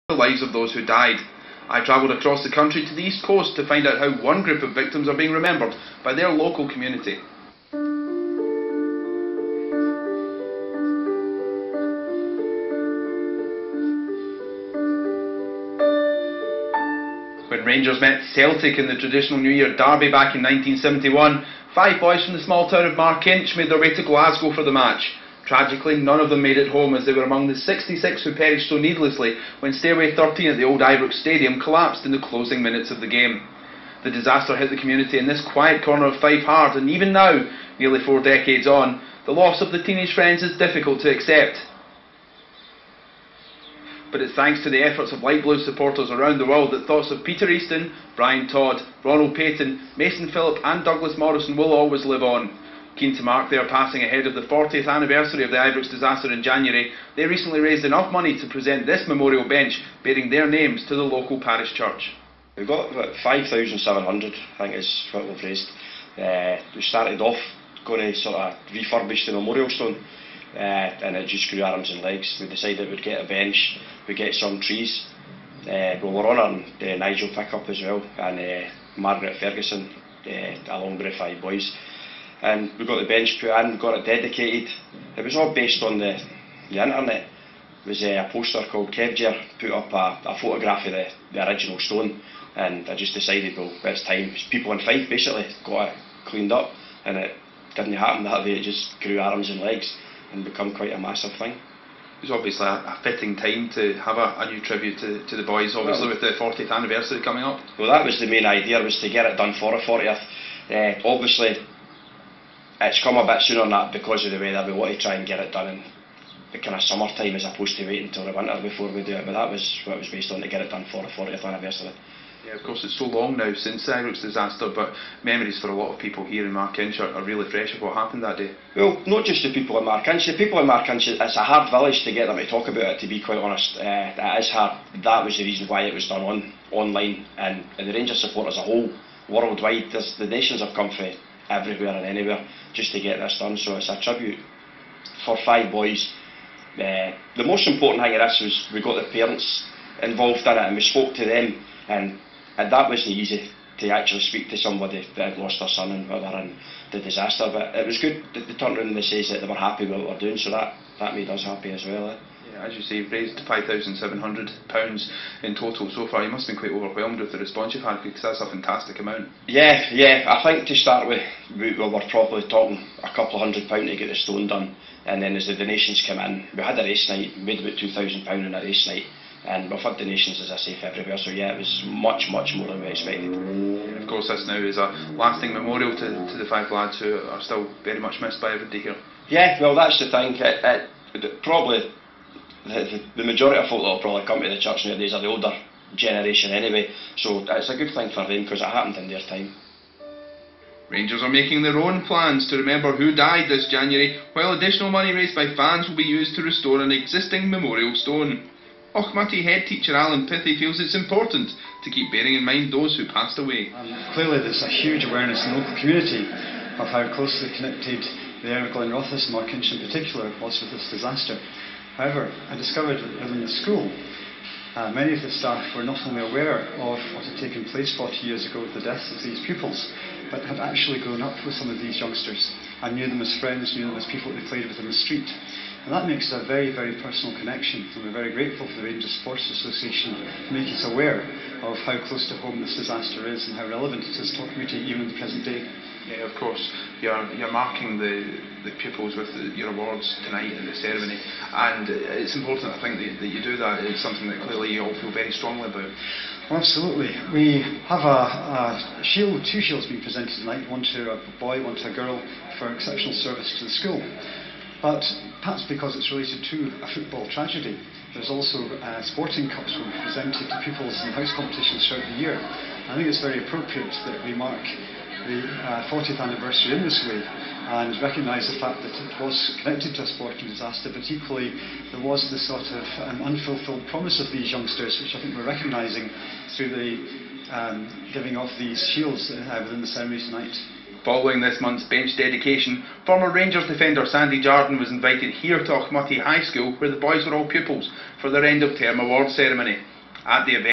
the lives of those who died. I travelled across the country to the East Coast to find out how one group of victims are being remembered by their local community. When Rangers met Celtic in the traditional New Year derby back in 1971, 5 boys from the small town of Markinch made their way to Glasgow for the match. Tragically, none of them made it home, as they were among the 66 who perished so needlessly when Stairway 13 at the old Ibrox Stadium collapsed in the closing minutes of the game. The disaster hit the community in this quiet corner of Fife hard, and even now, nearly 4 decades on, the loss of the teenage friends is difficult to accept. But it's thanks to the efforts of Light Blues supporters around the world that thoughts of Peter Easton, Brian Todd, Ronald Payton, Mason Phillip and Douglas Morrison will always live on. Keen to mark their passing ahead of the 40th anniversary of the Ibrox disaster in January, they recently raised enough money to present this memorial bench bearing their names to the local parish church. We've got about 5,700, I think is what we've raised. We started off going to sort of refurbish the memorial stone, and it just grew arms and legs. We decided we'd get a bench, we'd get some trees. We're honouring Nigel Pickup as well, and Margaret Ferguson, along with the 5 boys. And we got the bench put in, got it dedicated. It was all based on the internet. It was a poster called Kevger put up a photograph of the original stone, and I just decided, well, it's time. People in Fife basically got it cleaned up, and it didn't happen that way. It just grew arms and legs and become quite a massive thing. It was obviously a fitting time to have a new tribute to the boys, obviously, with the 40th anniversary coming up. Well, that was the main idea, was to get it done for the 40th. Obviously, it's come a bit sooner than that because of the weather. We want to try and get it done in the kind of summertime as opposed to waiting until the winter before we do it, but that was what it was based on, to get it done for the 40th anniversary. Yeah, of course, it's so long now since the Ibrox disaster, but memories for a lot of people here in Markinch are really fresh of what happened that day. Well, not just the people in Markinch. The people in Markinch, it's a hard village to get them to talk about it, to be quite honest. It is hard. That was the reason why it was done online, and the Rangers support as a whole, worldwide. The nations have come from everywhere and anywhere just to get this done, so it's a tribute for 5 boys. The most important thing of this was we got the parents involved in it, and we spoke to them, and that wasn't easy to actually speak to somebody that had lost their son and whatever in the disaster, but it was good that they turned around and they said that they were happy with what we were doing, so that made us happy as well. Yeah, as you say, you've raised £5,700 in total so far. You must have been quite overwhelmed with the response you've had, because that's a fantastic amount. Yeah, I think to start with, we were probably talking a couple of £100 to get the stone done, and then as the donations came in, we had a race night, we made about £2,000 in a race night, and we've had donations, as I say, everywhere, so yeah, it was much more than we expected. And of course, this now is a lasting memorial to the 5 lads who are still very much missed by everybody here. Yeah, well, that's the thing. Probably the majority of folk that will probably come to the church nowadays are the older generation anyway, so it's a good thing for them because it happened in their time. Rangers are making their own plans to remember who died this January, while additional money raised by fans will be used to restore an existing memorial stone. Auchmuty head teacher Alan Pithy feels it's important to keep bearing in mind those who passed away. Clearly there's a huge awareness in the local community of how closely connected the area of Glenrothes and Markinch in particular was with this disaster. However, I discovered that within the school, many of the staff were not only aware of what had taken place 40 years ago with the deaths of these pupils, but had actually grown up with some of these youngsters and knew them as friends, knew them as people that they played with in the street. And that makes it a very, very personal connection, and we're very grateful for the Rangers Sports Association for making us aware of how close to home this disaster is and how relevant it is to our community even in the present day. Yeah, of course, you're marking the pupils with your awards tonight at the ceremony, and it's important, I think, that you do that. It's something that clearly you all feel very strongly about. Well, absolutely. We have a shield, 2 shields being presented tonight, one to a boy, one to a girl, for exceptional service to the school. But perhaps because it's related to a football tragedy, there's also sporting cups will be presented to pupils in house competitions throughout the year. I think it's very appropriate that we mark the 40th anniversary in this way and recognise the fact that it was connected to a sporting disaster, but equally there was this sort of unfulfilled promise of these youngsters, which I think we're recognising through the giving of these shields within the ceremony tonight. Following this month's bench dedication, former Rangers defender Sandy Jardine was invited here to Auchmuty High School, where the boys were all pupils, for their end of term award ceremony. at the event.